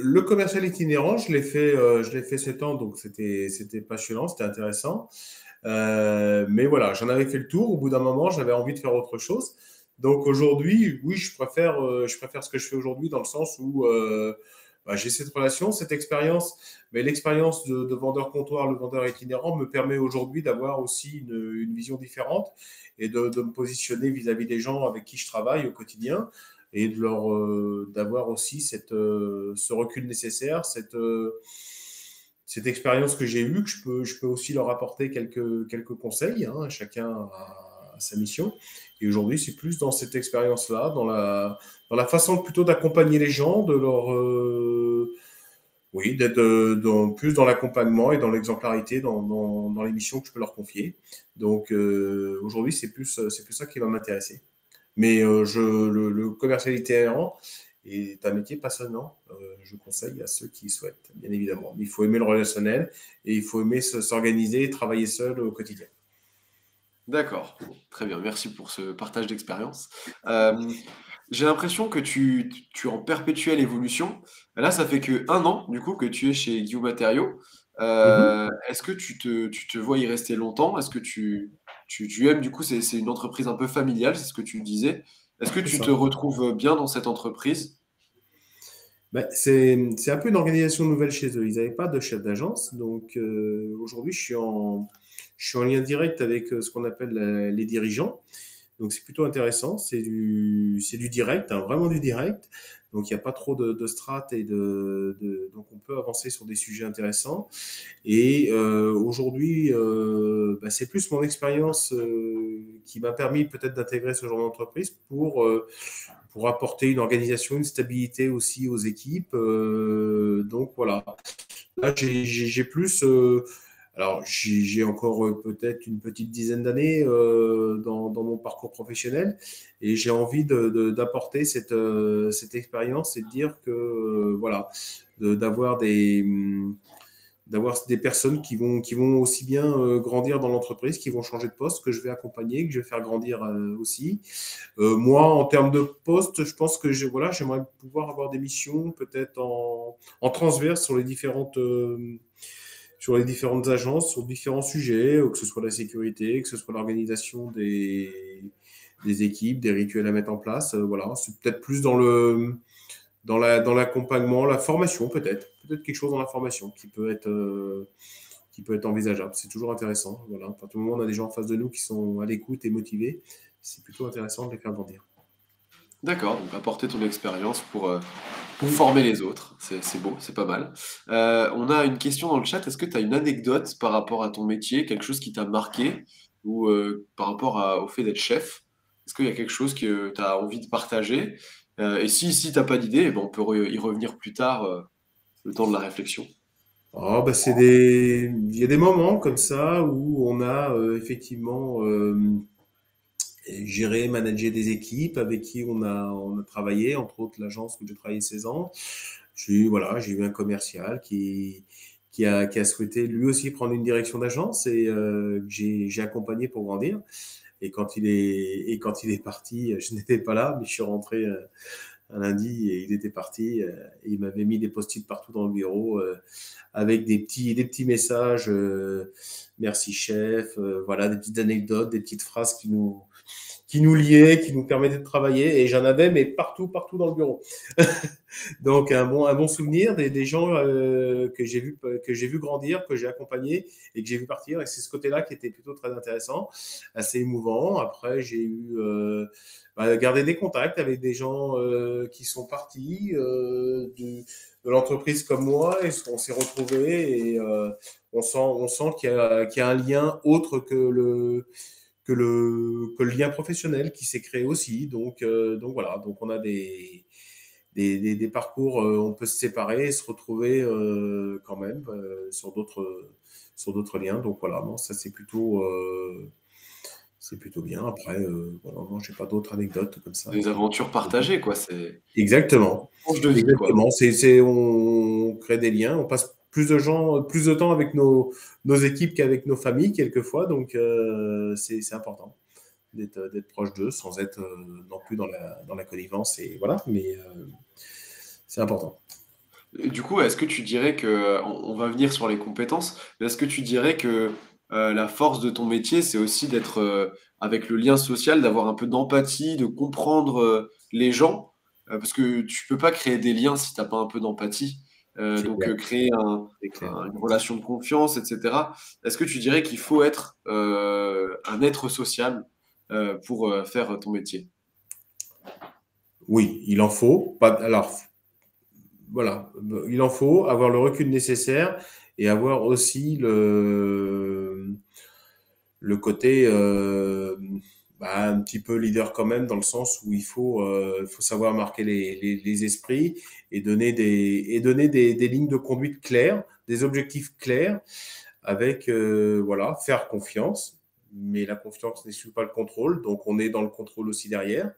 S2: le commercial itinérant, je l'ai fait 7 ans, donc c'était passionnant, c'était intéressant. Mais voilà, j'en avais fait le tour. Au bout d'un moment, j'avais envie de faire autre chose. Donc aujourd'hui, oui, je préfère ce que je fais aujourd'hui dans le sens où bah, j'ai cette relation, cette expérience. Mais l'expérience de vendeur comptoir, le vendeur itinérant, me permet aujourd'hui d'avoir aussi une vision différente et de me positionner vis-à-vis des gens avec qui je travaille au quotidien et de leur d'avoir aussi ce recul nécessaire, cette expérience que j'ai eue, que je peux aussi leur apporter quelques conseils. Hein, chacun a sa mission. Et aujourd'hui, c'est plus dans cette expérience-là, dans la façon plutôt d'accompagner les gens, de leur, oui, d'être plus dans l'accompagnement et dans l'exemplarité dans les missions que je peux leur confier. Donc aujourd'hui, c'est plus ça qui va m'intéresser. Mais le commercial itinérant est un métier passionnant. Je conseille à ceux qui souhaitent, bien évidemment. Il faut aimer le relationnel et il faut aimer s'organiser et travailler seul au quotidien.
S1: D'accord, très bien, merci pour ce partage d'expérience. Euh, j'ai l'impression que tu es en perpétuelle évolution. Là, ça fait que 1 an, du coup, que tu es chez Guillaume Matériaux.
S2: Mhm.
S1: Est-ce que tu te vois y rester longtemps? Est-ce que tu aimes, du coup, c'est une entreprise un peu familiale, c'est ce que tu disais. Est-ce que
S2: C'est
S1: tu te
S2: ça.
S1: retrouves bien dans cette entreprise?
S2: Ben, c'est un peu une organisation nouvelle chez eux. Ils n'avaient pas de chef d'agence. Donc aujourd'hui, je suis en lien direct avec ce qu'on appelle les dirigeants. Donc c'est plutôt intéressant, c'est du direct, hein, vraiment du direct. Donc il n'y a pas trop de strates donc on peut avancer sur des sujets intéressants. Et aujourd'hui, bah, c'est plus mon expérience qui m'a permis peut-être d'intégrer ce genre d'entreprise pour apporter une organisation, une stabilité aussi aux équipes. Donc voilà, là j'ai plus alors, j'ai encore peut-être une petite dizaine d'années dans mon parcours professionnel et j'ai envie d'apporter cette expérience et de dire que, voilà, d'avoir d'avoir des personnes qui vont aussi bien grandir dans l'entreprise, qui vont changer de poste, que je vais accompagner, que je vais faire grandir aussi. Moi, en termes de poste, je pense que voilà, j'aimerais pouvoir avoir des missions peut-être en transverse sur les différentes agences, sur différents sujets, que ce soit la sécurité, que ce soit l'organisation des équipes, des rituels à mettre en place. Voilà, c'est peut-être plus dans l'accompagnement, la formation peut-être. Peut-être quelque chose dans la formation qui peut être envisageable. C'est toujours intéressant. Voilà. À partir du moment où on a des gens en face de nous qui sont à l'écoute et motivés, c'est plutôt intéressant de les faire grandir.
S1: D'accord, donc apporter ton expérience pour
S2: Oui.
S1: former les autres, c'est beau, c'est pas mal. On a une question dans le chat, est-ce que tu as une anecdote par rapport à ton métier, quelque chose qui t'a marqué, ou par rapport au fait d'être chef? Est-ce qu'il y a quelque chose que tu as envie de partager? Et si t'as pas d'idée, eh ben, on peut y revenir plus tard, le temps de la réflexion.
S2: Oh, bah, il y a des moments comme ça où on a effectivement gérer, manager des équipes avec qui on a travaillé, entre autres l'agence où j'ai travaillé 16 ans. Voilà, j'ai eu un commercial qui a souhaité lui aussi prendre une direction d'agence et que j'ai accompagné pour grandir. Et quand il est parti, je n'étais pas là, mais je suis rentré un lundi et il était parti. Et il m'avait mis des post-it partout dans le bureau avec des petits messages. Merci chef, voilà, des petites anecdotes, des petites phrases qui nous liaient, qui nous permettaient de travailler. Et j'en avais, mais partout dans le bureau. Donc un bon souvenir des gens que j'ai vu grandir, que j'ai accompagné et que j'ai vu partir. Et c'est ce côté-là qui était plutôt très intéressant, assez émouvant. Après, j'ai eu gardé des contacts avec des gens qui sont partis de l'entreprise comme moi et on s'est retrouvés et on sent qu'il y a un lien autre que le lien professionnel qui s'est créé aussi. Donc voilà, donc on a des parcours, on peut se séparer et se retrouver quand même sur d'autres liens. Donc voilà, non, ça c'est plutôt bien. Après, voilà, non, j'ai pas d'autres anecdotes comme ça
S1: Des aventures partagées, quoi, c'est une
S2: Exactement,
S1: tranche de vie, quoi.
S2: exactement. On crée des liens, on passe plus de temps avec nos équipes qu'avec nos familles quelquefois, donc c'est important d'être proche d'eux sans être non plus dans la connivence et voilà. C'est important.
S1: Et du coup, est-ce que tu dirais que, on va venir sur les compétences, mais est-ce que tu dirais que la force de ton métier, c'est aussi d'être avec le lien social, d'avoir un peu d'empathie, de comprendre les gens, parce que tu peux pas créer des liens si t'as pas un peu d'empathie.
S2: C'est
S1: Donc
S2: clair,
S1: créer
S2: c'est clair.
S1: une relation de confiance, etc. Est-ce que tu dirais qu'il faut être un être social pour faire ton métier?
S2: Oui, il en faut. Pas, alors, voilà, il en faut avoir le recul nécessaire et avoir aussi le côté un petit peu leader quand même, dans le sens où il faut savoir marquer les esprits et donner des lignes de conduite claires, des objectifs clairs, avec voilà, faire confiance. Mais la confiance n'exclut pas le contrôle, donc on est dans le contrôle aussi derrière.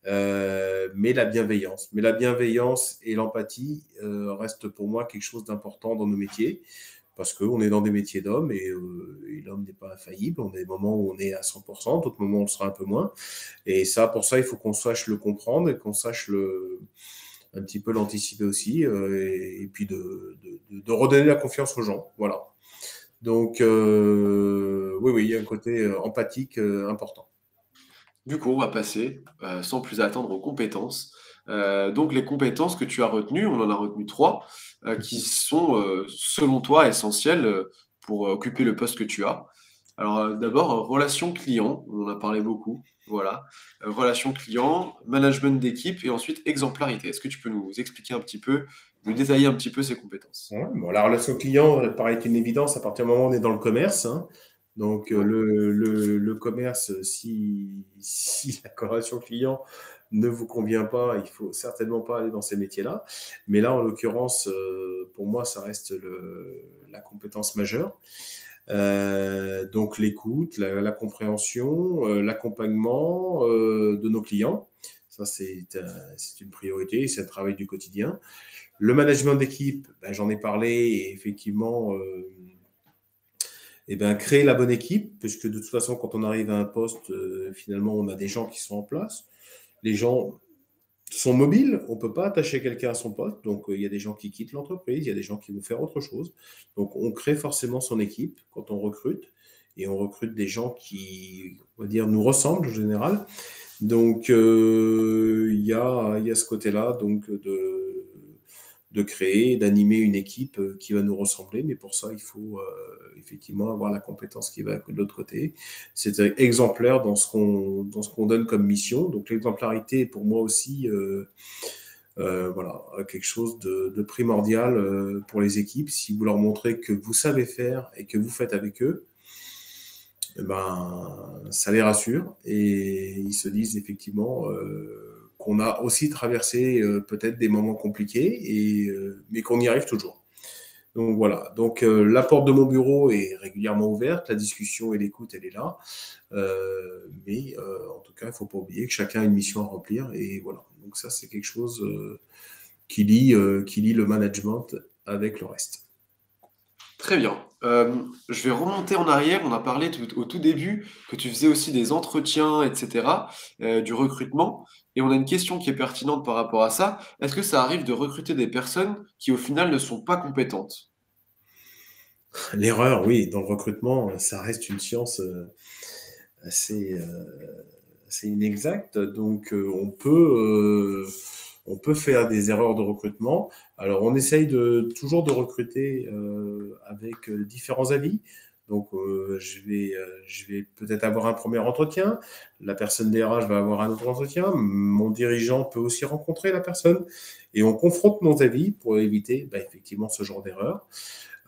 S2: Mais la bienveillance. Mais la bienveillance et l'empathie restent pour moi quelque chose d'important dans nos métiers, parce qu'on est dans des métiers d'hommes et l'homme n'est pas infaillible. On a des moments où on est à 100%, d'autres moments où on le sera un peu moins. Et ça, pour ça, il faut qu'on sache le comprendre et qu'on sache un petit peu l'anticiper aussi, et puis de redonner la confiance aux gens. Voilà. Donc, oui, oui, il y a un côté empathique important.
S1: Du coup, on va passer, sans plus attendre, aux compétences. Donc, les compétences que tu as retenues, on en a retenu trois, qui sont, selon toi, essentielles pour occuper le poste que tu as. Alors, d'abord, relation client, on en a parlé beaucoup. Voilà. Relation client, management d'équipe et ensuite exemplarité. Est-ce que tu peux nous expliquer un petit peu, nous détailler un petit peu ces compétences?
S2: Ouais, bon, la relation client paraît une évidence à partir du moment où on est dans le commerce, hein. Donc,
S1: Ouais.
S2: le commerce, si la relation client ne vous convient pas, il faut certainement pas aller dans ces métiers-là. Mais là, en l'occurrence, pour moi, ça reste la compétence majeure. Donc, l'écoute, la compréhension, l'accompagnement de nos clients. Ça, c'est une priorité, c'est un travail du quotidien. Le management d'équipe, ben, j'en ai parlé, et effectivement, créer la bonne équipe, puisque de toute façon, quand on arrive à un poste, finalement, on a des gens qui sont en place. Les gens sont mobiles, on ne peut pas attacher quelqu'un à son poste, donc il y a des gens qui quittent l'entreprise, il y a des gens qui vont faire autre chose. Donc on crée forcément son équipe quand on recrute, et on recrute des gens qui, on va dire, nous ressemblent en général. Donc il y a ce côté-là, donc de créer, d'animer une équipe qui va nous ressembler. Mais pour ça, il faut effectivement avoir la compétence qui va de l'autre côté. C'est exemplaire dans ce qu'on donne comme mission. Donc l'exemplarité est pour moi aussi voilà, quelque chose de primordial pour les équipes. Si vous leur montrez que vous savez faire et que vous faites avec eux, eh ben, ça les rassure et ils se disent effectivement qu'on a aussi traversé peut-être des moments compliqués, mais qu'on y arrive toujours. Donc voilà. Donc la porte de mon bureau est régulièrement ouverte, la discussion et l'écoute, elle est là. Mais en tout cas, il ne faut pas oublier que chacun a une mission à remplir, et voilà. Donc ça, c'est quelque chose qui lie le management avec le reste.
S1: Très bien. Je vais remonter en arrière. On a parlé au tout début que tu faisais aussi des entretiens, etc., du recrutement. Et on a une question qui est pertinente par rapport à ça. Est-ce que ça arrive de recruter des personnes qui, au final, ne sont pas compétentes?
S2: L'erreur, oui, dans le recrutement, ça reste une science assez, assez inexacte. Donc, on peut faire des erreurs de recrutement. Alors, on essaye toujours de recruter avec différents avis. Donc, je vais peut-être avoir un premier entretien. La personne DRH va avoir un autre entretien. Mon dirigeant peut aussi rencontrer la personne. Et on confronte nos avis pour éviter effectivement ce genre d'erreur.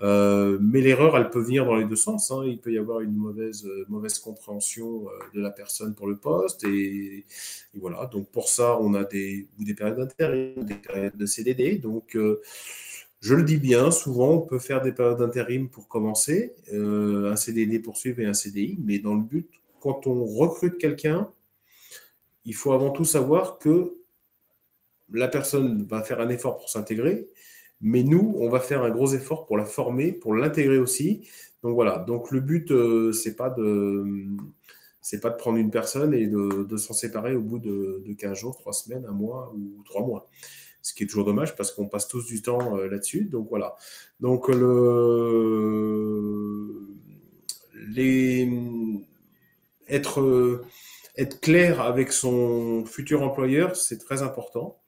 S2: Mais l'erreur, elle peut venir dans les deux sens, hein. Il peut y avoir une mauvaise compréhension de la personne pour le poste. Et voilà. Donc, pour ça, on a des périodes d'intérim, des périodes de CDD. Donc, je le dis bien, souvent, on peut faire des périodes d'intérim pour commencer, un CDD pour suivre et un CDI. Mais dans le but, quand on recrute quelqu'un, il faut avant tout savoir que la personne va faire un effort pour s'intégrer, mais nous, on va faire un gros effort pour la former, pour l'intégrer aussi. Donc voilà. Donc le but, c'est pas de prendre une personne et de s'en séparer au bout de 15 jours, 3 semaines, un mois ou 3 mois. ce qui est toujours dommage parce qu'on passe tous du temps là-dessus. Donc voilà. Donc les, être, être clair avec son futur employeur, c'est très important.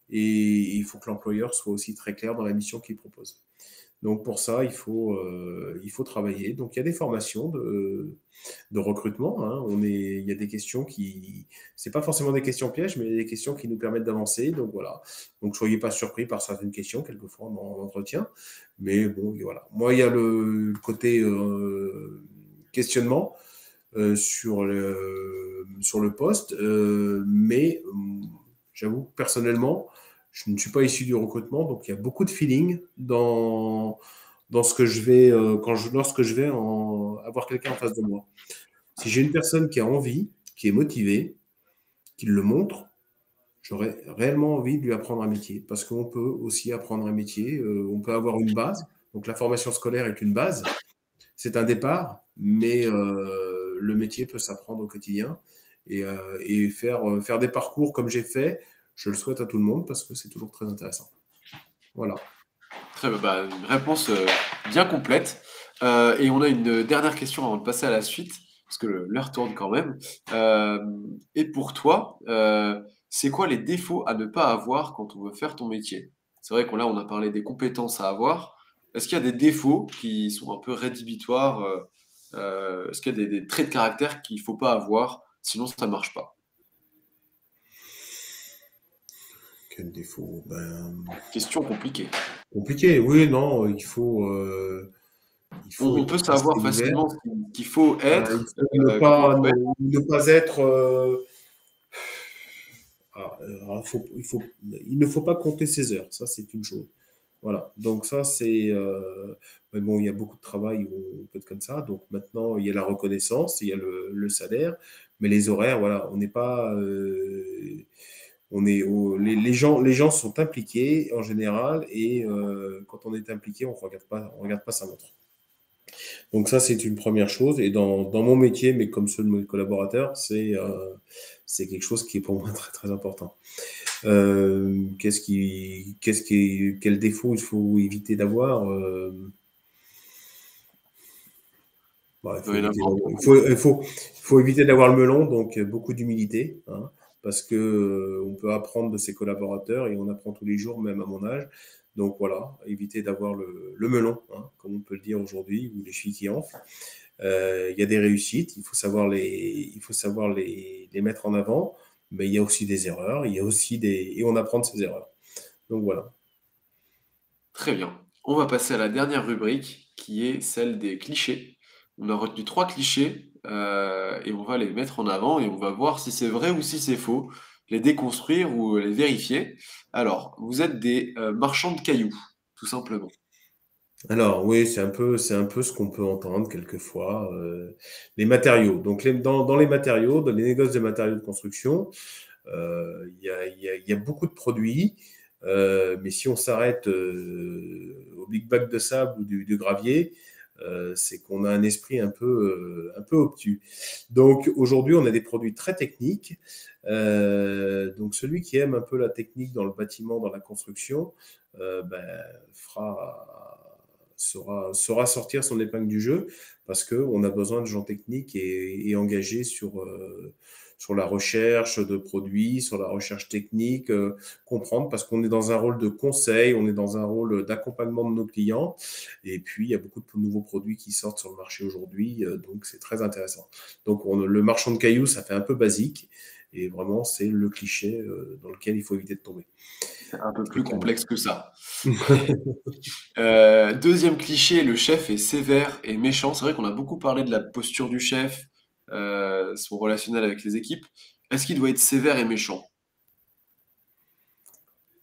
S2: Et il faut que l'employeur soit aussi très clair dans la mission qu'il propose. Donc pour ça, il faut travailler. Donc il y a des formations de recrutement. Hein. Il y a des questions qui, c'est pas forcément des questions pièges, mais des questions qui nous permettent d'avancer. Donc voilà. Donc soyez pas surpris par certaines questions quelquefois en entretien. Mais bon, voilà. Moi, il y a le côté questionnement sur le poste, mais j'avoue que personnellement, je ne suis pas issu du recrutement, donc il y a beaucoup de feeling dans ce que je vais, lorsque je vais avoir quelqu'un en face de moi. Si j'ai une personne qui a envie, qui est motivée, qui le montre, j'aurais réellement envie de lui apprendre un métier. Parce qu'on peut aussi apprendre un métier, on peut avoir une base. Donc la formation scolaire est une base, c'est un départ, mais le métier peut s'apprendre au quotidien. Et faire des parcours comme j'ai fait, je le souhaite à tout le monde parce que c'est toujours très intéressant. Voilà.
S1: Très bien, bah, une réponse bien complète. Et on a une dernière question avant de passer à la suite, parce que l'heure tourne quand même. Euh, et pour toi, c'est quoi les défauts à ne pas avoir quand on veut faire ton métier? C'est vrai qu'on là, on a parlé des compétences à avoir. Est-ce qu'il y a des défauts qui sont un peu rédhibitoires? Est-ce qu'il y a des traits de caractère qu'il faut pas avoir, sinon ça marche pas?
S2: Quel défaut? Ben,
S1: Question compliquée.
S2: compliqué. Oui, non, il faut
S1: On peut
S2: rester
S1: savoir
S2: ouvert.
S1: facilement ce qu'il faut
S2: Il
S1: être,
S2: faut
S1: comment on peut être.
S2: ne pas être. Il ne faut pas compter ses heures. Ça, c'est une chose. Voilà. Donc ça, c'est. Mais bon, il y a beaucoup de travail où on peut être comme ça. Donc maintenant, il y a la reconnaissance, il y a le salaire, mais les horaires, voilà, on n'est pas. Les gens sont impliqués en général et quand on est impliqué, on regarde pas sa montre. Donc ça, c'est une première chose. Et dans mon métier, mais comme ceux de mes collaborateurs, c'est quelque chose qui est pour moi très très important. Quel défaut il faut éviter d'avoir bah,
S1: Il y en a beaucoup.
S2: il faut éviter d'avoir le melon, donc beaucoup d'humilité, hein, parce que on peut apprendre de ses collaborateurs et on apprend tous les jours, même à mon âge. Donc voilà, éviter d'avoir le melon, hein, comme on peut le dire aujourd'hui, ou les chevilles qui enflent. Il y a des réussites, il faut savoir les mettre en avant, mais il y a aussi des erreurs, il y a aussi et on apprend de ses erreurs. Donc voilà.
S1: Très bien. On va passer à la dernière rubrique qui est celle des clichés. On a retenu trois clichés et on va les mettre en avant et on va voir si c'est vrai ou si c'est faux, les déconstruire ou les vérifier. Alors, vous êtes des marchands de cailloux, tout simplement.
S2: Alors oui, c'est un peu ce qu'on peut entendre quelquefois. Les matériaux. Donc dans les matériaux, dans les négoces de matériaux de construction, il y a beaucoup de produits, mais si on s'arrête au Big Bag de sable ou du gravier, c'est qu'on a un esprit un peu obtus. Donc aujourd'hui, on a des produits très techniques. Donc celui qui aime un peu la technique dans le bâtiment, dans la construction, ben, saura sortir son épingle du jeu parce qu'on a besoin de gens techniques et engagés sur la recherche de produits, sur la recherche technique, comprendre parce qu'on est dans un rôle de conseil, on est dans un rôle d'accompagnement de nos clients. Et puis, il y a beaucoup de nouveaux produits qui sortent sur le marché aujourd'hui, donc c'est très intéressant. Donc, le marchand de cailloux, ça fait un peu basique. Et vraiment, c'est le cliché dans lequel il faut éviter de tomber.
S1: C'est un peu
S2: Très
S1: plus
S2: clairement.
S1: complexe que ça. Deuxième cliché, le chef est sévère et méchant. C'est vrai qu'on a beaucoup parlé de la posture du chef, son relationnel avec les équipes. Est-ce qu'il doit être sévère et méchant?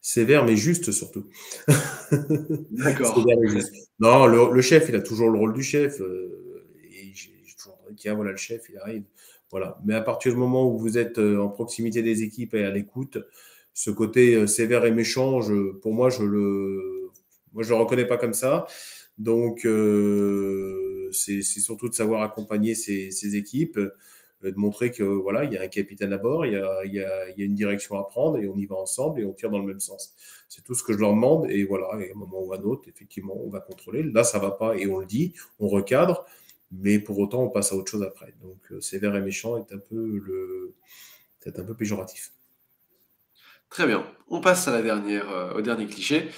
S2: Sévère, mais juste surtout.
S1: D'accord.
S2: Sévère, mais juste. Non, le chef, il a toujours le rôle du chef. Et j'ai toujours dit, tiens, voilà, le chef, il arrive. Voilà. Mais à partir du moment où vous êtes en proximité des équipes et à l'écoute, ce côté sévère et méchant, pour moi, moi, je le reconnais pas comme ça. Donc, c'est surtout de savoir accompagner ses équipes, de montrer que voilà, il y a un capitaine à bord, il y a une direction à prendre et on y va ensemble et on tire dans le même sens. C'est tout ce que je leur demande et voilà, et à un moment ou à un autre, effectivement, on va contrôler. Là, ça va pas et on le dit, on recadre, mais pour autant, on passe à autre chose après. Donc, sévère et méchant est peut-être un peu péjoratif.
S1: Très bien. On passe à au dernier cliché.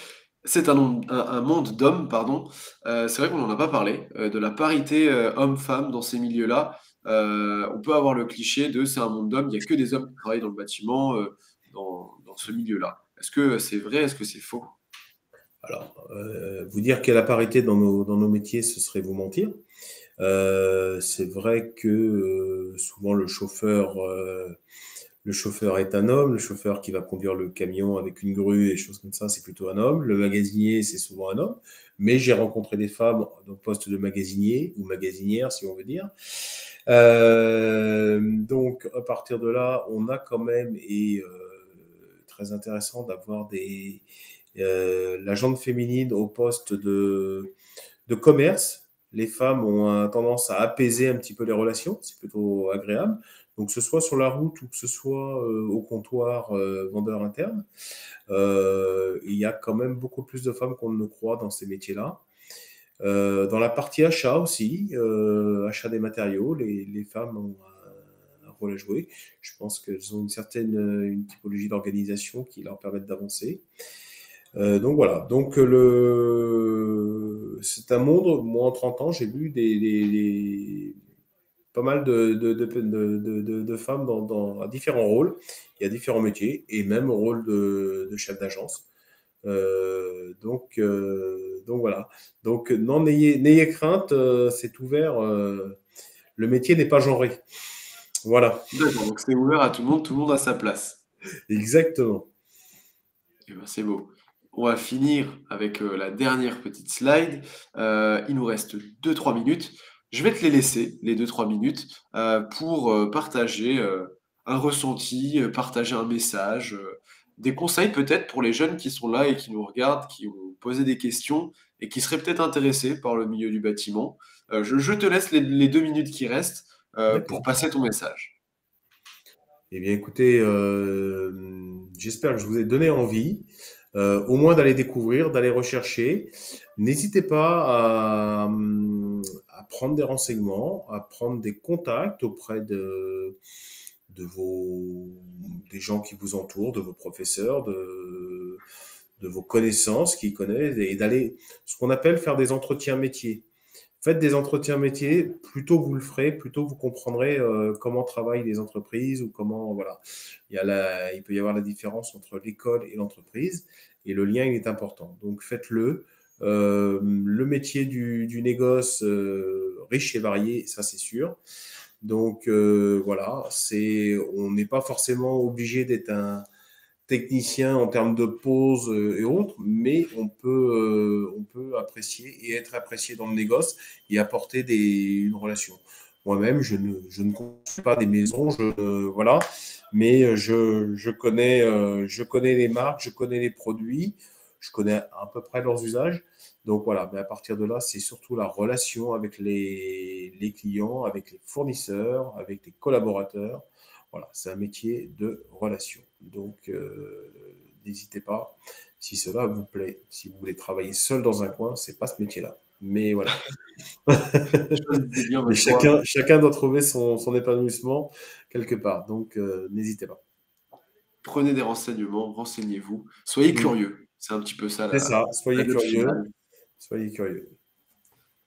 S1: C'est un monde d'hommes, pardon. C'est vrai qu'on n'en a pas parlé, de la parité homme-femme dans ces milieux-là. On peut avoir le cliché de c'est un monde d'hommes, il n'y a que des hommes qui travaillent dans le bâtiment, dans ce milieu-là. Est-ce que c'est vrai? Est-ce que c'est faux?
S2: Alors, vous dire qu'il y a la parité dans nos métiers, ce serait vous mentir. C'est vrai que souvent le chauffeur est un homme, le chauffeur qui va conduire le camion avec une grue et des choses comme ça, c'est plutôt un homme. Le magasinier, c'est souvent un homme. Mais j'ai rencontré des femmes au poste de magasinier ou magasinière, si on veut dire. Donc, à partir de là, on a quand même, et très intéressant d'avoir la jante féminine au poste de commerce. Les femmes ont tendance à apaiser un petit peu les relations, c'est plutôt agréable. Donc, que ce soit sur la route ou que ce soit au comptoir vendeur interne, il y a quand même beaucoup plus de femmes qu'on ne le croit dans ces métiers-là. Dans la partie achat aussi, achat des matériaux, les femmes ont un rôle à jouer. Je pense qu'elles ont une typologie d'organisation qui leur permettent d'avancer. Donc voilà, donc c'est un monde, moi en 30 ans, j'ai vu pas mal de femmes à différents rôles, il y a différents métiers, et même au rôle de chef d'agence. Donc voilà. Donc non, n'ayez crainte, c'est ouvert. Le métier n'est pas genré. Voilà,
S1: D'accord, donc c'est ouvert à tout le monde a sa place.
S2: exactement.
S1: Eh ben, c'est beau. On va finir avec la dernière petite slide. Il nous reste 2-3 minutes. Je vais te les laisser, les 2-3 minutes, pour partager un ressenti, partager un message, des conseils peut-être pour les jeunes qui sont là et qui nous regardent, qui ont posé des questions et qui seraient peut-être intéressés par le milieu du bâtiment. Je te laisse les 2 minutes qui restent pour
S2: D'accord.
S1: passer ton message.
S2: Eh bien, écoutez, j'espère que je vous ai donné envie, au moins d'aller découvrir, d'aller rechercher. N'hésitez pas à prendre des renseignements, à prendre des contacts auprès des gens qui vous entourent, de vos professeurs, de vos connaissances qui connaissent, et d'aller, ce qu'on appelle faire des entretiens métiers. Faites des entretiens métiers, plus tôt vous le ferez, plus tôt vous comprendrez comment travaillent les entreprises ou comment, voilà. Il peut y avoir la différence entre l'école et l'entreprise et le lien, il est important. Donc faites-le. Le métier du négoce, riche et varié, ça c'est sûr. Donc voilà, on n'est pas forcément obligé d'être un technicien en termes de pause et autres, mais on peut apprécier et être apprécié dans le négoce et apporter une relation. Moi-même, je ne construis pas des maisons, voilà, mais je connais les marques, je connais les produits, je connais à peu près leurs usages. Donc voilà, mais à partir de là, c'est surtout la relation avec les clients, avec les fournisseurs, avec les collaborateurs. Voilà, c'est un métier de relation. Donc, n'hésitez pas, si cela vous plaît. Si vous voulez travailler seul dans un coin, c'est pas ce métier-là. Mais voilà.
S1: Choisissez bien
S2: Mais
S1: votre voie.
S2: chacun doit trouver son épanouissement quelque part. Donc, n'hésitez pas.
S1: Prenez des renseignements, renseignez-vous, soyez
S2: Mm.
S1: curieux. C'est un petit peu ça
S2: C'est ça.
S1: la
S2: Soyez
S1: note
S2: curieux.
S1: finale.
S2: Soyez curieux.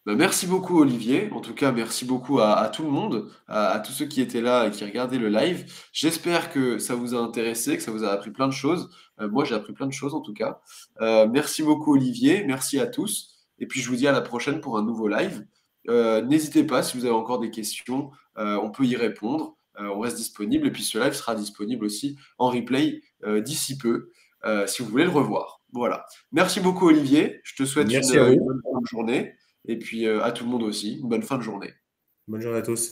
S1: Bah, merci beaucoup Olivier. En tout cas, merci beaucoup à tout le monde, à tous ceux qui étaient là et qui regardaient le live. J'espère que ça vous a intéressé, que ça vous a appris plein de choses. Moi, j'ai appris plein de choses en tout cas. Merci beaucoup Olivier, merci à tous. Et puis je vous dis à la prochaine pour un nouveau live. N'hésitez pas si vous avez encore des questions, on peut y répondre. On reste disponible et puis ce live sera disponible aussi en replay d'ici peu si vous voulez le revoir. Voilà. Merci beaucoup Olivier. Je te souhaite
S2: Merci à
S1: une
S2: vous.
S1: bonne fin de journée. Et puis à tout le monde aussi, une bonne fin de journée.
S2: Bonne journée à tous.